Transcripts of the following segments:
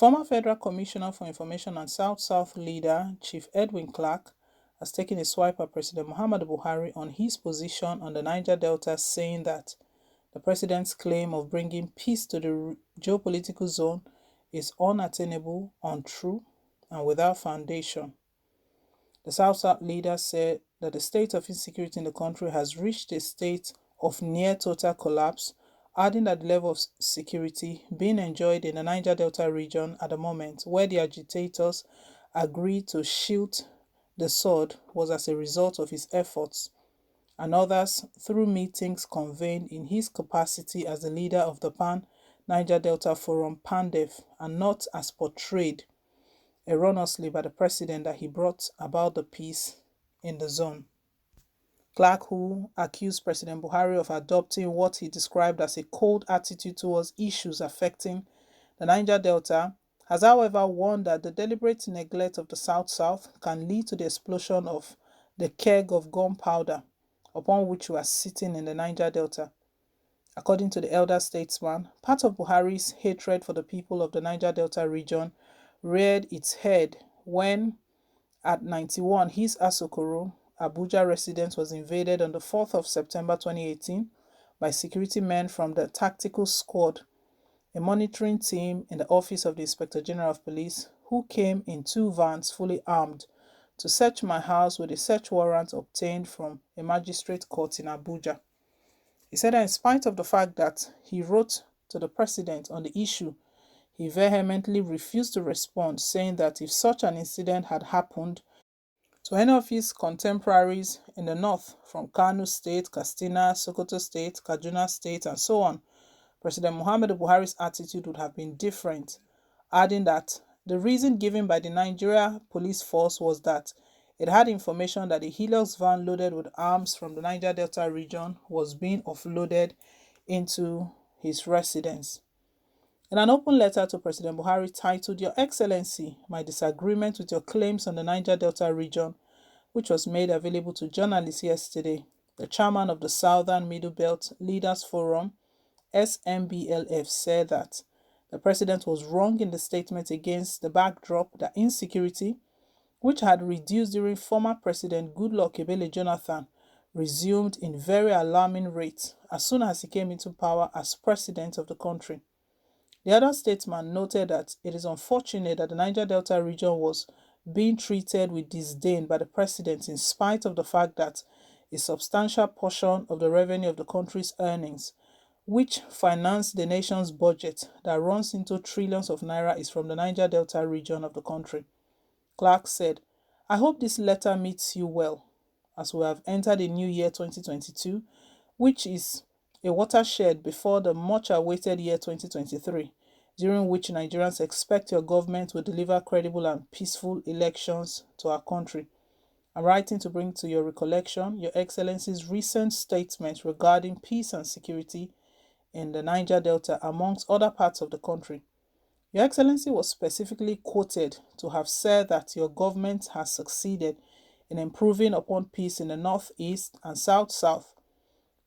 Former Federal Commissioner for Information and South-South leader Chief Edwin has taken a swipe at President Muhammadu Buhari on his position on the Niger Delta, saying that the president's claim of bringing peace to the geopolitical zone is unattainable, untrue, and without foundation. The South-South leader said that the state of insecurity in the country has reached a state of near total collapse, adding that the level of security being enjoyed in the Niger Delta region at the moment, where the agitators agreed to shield the sword, was as a result of his efforts and others through meetings convened in his capacity as the leader of the Pan Niger Delta Forum (PANDEF), and not as portrayed erroneously by the president that he brought about the peace in the zone. Clark, who accused President Buhari of adopting what he described as a cold attitude towards issues affecting the Niger Delta, has however warned that the deliberate neglect of the South-South can lead to the explosion of the keg of gunpowder upon which we are sitting in the Niger Delta. According to the elder statesman, part of Buhari's hatred for the people of the Niger Delta region reared its head when, at 91, his Asokoro, Abuja residence was invaded on the 4th of September 2018 by security men from the Tactical Squad, a monitoring team in the office of the Inspector General of Police, who came in 2 vans fully armed to search my house with a search warrant obtained from a magistrate court in Abuja. He said that in spite of the fact that he wrote to the president on the issue, he vehemently refused to respond, saying that if such an incident had happened to any of his contemporaries in the north, from Kano State, Katsina, Sokoto State, Kaduna State, and so on, President Muhammadu Buhari's attitude would have been different, adding that the reason given by the Nigeria police force was that it had information that a Hilux van loaded with arms from the Niger Delta region was being offloaded into his residence. In an open letter to President Buhari titled, "Your Excellency, my disagreement with your claims on the Niger Delta region," which was made available to journalists yesterday, the chairman of the Southern Middle Belt Leaders Forum, SMBLF, said that the president was wrong in the statement against the backdrop that insecurity, which had reduced during former President Goodluck Ebele Jonathan, resumed in very alarming rates as soon as he came into power as president of the country. The other statesman noted that it is unfortunate that the Niger Delta region was being treated with disdain by the president in spite of the fact that a substantial portion of the revenue of the country's earnings, which finance the nation's budget that runs into trillions of naira, is from the Niger Delta region of the country. Clark said, "I hope this letter meets you well, as we have entered a new year 2022, which is a watershed before the much-awaited year 2023, during which Nigerians expect your government will deliver credible and peaceful elections to our country. I'm writing to bring to your recollection Your Excellency's recent statement regarding peace and security in the Niger Delta, amongst other parts of the country. Your Excellency was specifically quoted to have said that your government has succeeded in improving upon peace in the Northeast and South-South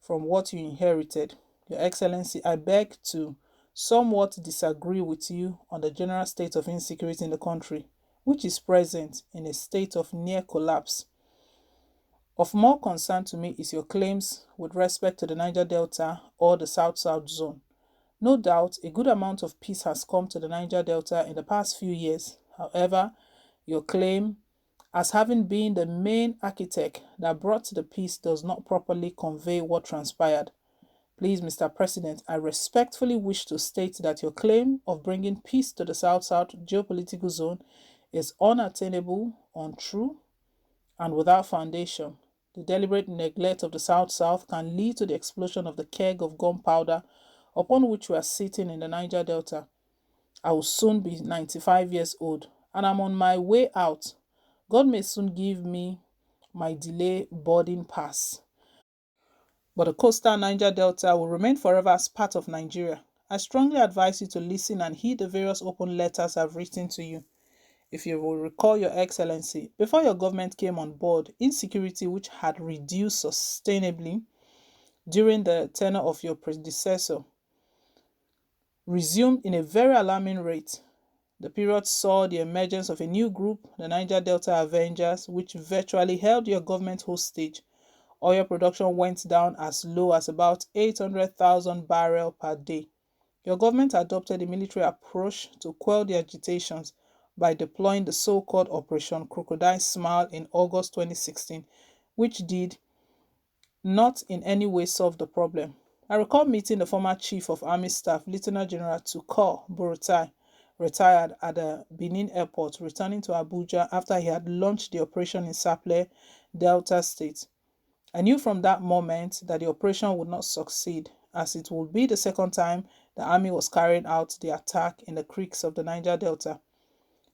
from what you inherited. Your Excellency, I beg to somewhat disagree with you on the general state of insecurity in the country, which is present in a state of near collapse. Of more concern to me is your claims with respect to the Niger Delta or the South-South zone. No doubt, a good amount of peace has come to the Niger Delta in the past few years. However, your claim as having been the main architect that brought the peace does not properly convey what transpired. Please, Mr. President, I respectfully wish to state that your claim of bringing peace to the South-South geopolitical zone is unattainable, untrue, and without foundation. The deliberate neglect of the South-South can lead to the explosion of the keg of gunpowder upon which we are sitting in the Niger Delta. I will soon be 95 years old, and I'm on my way out. God may soon give me my delay boarding pass. But the coastal Niger Delta will remain forever as part of Nigeria. I strongly advise you to listen and heed the various open letters I've written to you. If you will recall, Your Excellency, before your government came on board, insecurity, which had reduced sustainably during the tenure of your predecessor, resumed in a very alarming rate The period saw the emergence of a new group, the Niger Delta Avengers, which virtually held your government hostage. Oil production went down as low as about 800,000 barrels per day. Your government adopted a military approach to quell the agitations by deploying the so-called Operation Crocodile Smile in August 2016, which did not in any way solve the problem. I recall meeting the former Chief of Army Staff, Lieutenant General Tukur Buratai, retired at the Benin airport, returning to Abuja after he had launched the operation in Sapele, Delta State. I knew from that moment that the operation would not succeed, as it would be the second time the army was carrying out the attack in the creeks of the Niger Delta.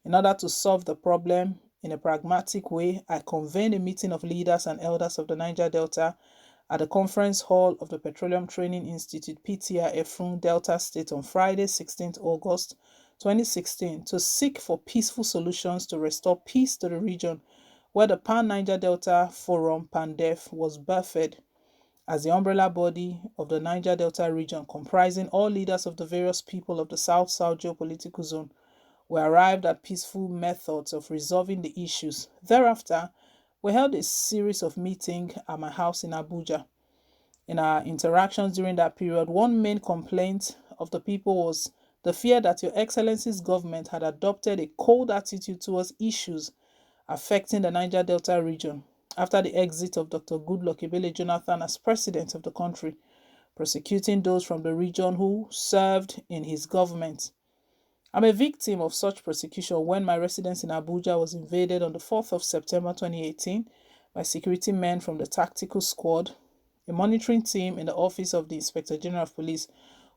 In order to solve the problem in a pragmatic way, I convened a meeting of leaders and elders of the Niger Delta at the conference hall of the Petroleum Training Institute (PTI) Efrun, Delta State on Friday, 16th August 2016 to seek for peaceful solutions to restore peace to the region, where the Pan-Niger Delta Forum (PANDEF) was birthed as the umbrella body of the Niger Delta region, comprising all leaders of the various people of the South-South geopolitical zone. We arrived at peaceful methods of resolving the issues. Thereafter, we held a series of meetings at my house in Abuja. In our interactions during that period, one main complaint of the people was the fear that Your Excellency's government had adopted a cold attitude towards issues affecting the Niger Delta region after the exit of Dr. Goodluck Ebele Jonathan as president of the country, prosecuting those from the region who served in his government. I'm a victim of such persecution when my residence in Abuja was invaded on the 4th of September 2018 by security men from the Tactical Squad, a monitoring team in the office of the Inspector General of Police,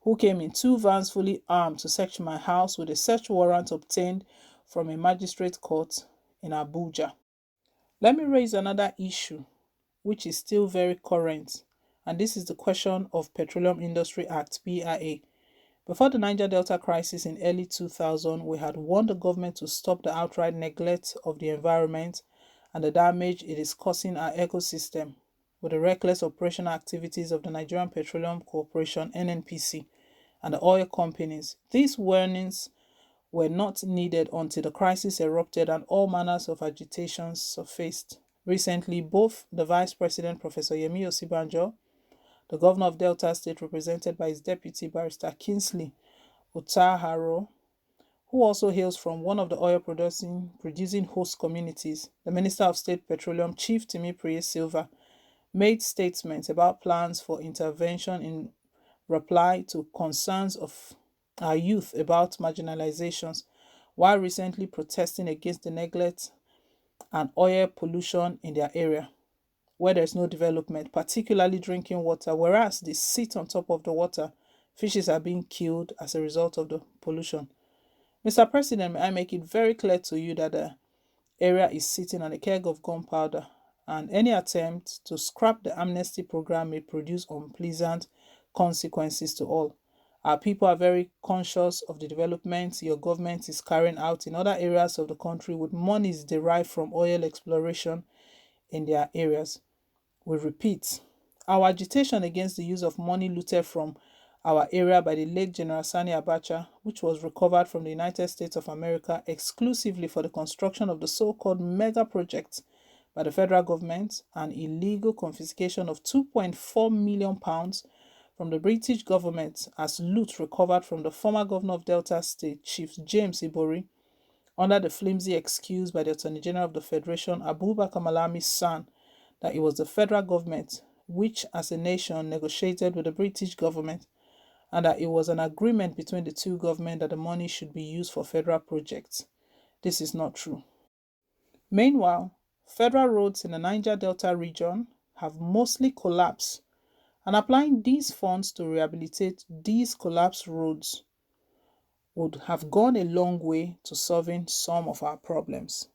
who came in 2 vans fully armed to search my house with a search warrant obtained from a magistrate court in Abuja. Let me raise another issue, which is still very current, and this is the question of Petroleum Industry Act (PIA). Before the Niger Delta crisis in early 2000, we had warned the government to stop the outright neglect of the environment and the damage it is causing our ecosystem with the reckless operational activities of the Nigerian Petroleum Corporation (NNPC) and the oil companies. These warnings were not needed until the crisis erupted and all manners of agitations surfaced. Recently, both the Vice President, Professor Yemi Osibanjo, the Governor of Delta State, represented by his deputy, Barrister Kingsley Utaharo, who also hails from one of the oil-producing host communities, the Minister of State Petroleum, Chief Timi Silva, made statements about plans for intervention in reply to concerns of our youth about marginalizations, while recently protesting against the neglect and oil pollution in their area, where there's no development, particularly drinking water, whereas they sit on top of the water. Fishes are being killed as a result of the pollution. Mr. President, may I make it very clear to you that the area is sitting on a keg of gunpowder, and any attempt to scrap the amnesty program may produce unpleasant consequences to all. Our people are very conscious of the developments your government is carrying out in other areas of the country with monies derived from oil exploration in their areas. We repeat, our agitation against the use of money looted from our area by the late General Sani Abacha, which was recovered from the United States of America exclusively for the construction of the so-called mega project by the federal government, and illegal confiscation of £2.4 million from the British government as loot recovered from the former governor of Delta State, Chief James Ibori, under the flimsy excuse by the Attorney General of the Federation, Abubakar Malami's son, that it was the federal government which, as a nation, negotiated with the British government, and that it was an agreement between the two governments that the money should be used for federal projects. This is not true. Meanwhile, federal roads in the Niger Delta region have mostly collapsed, and applying these funds to rehabilitate these collapsed roads would have gone a long way to solving some of our problems.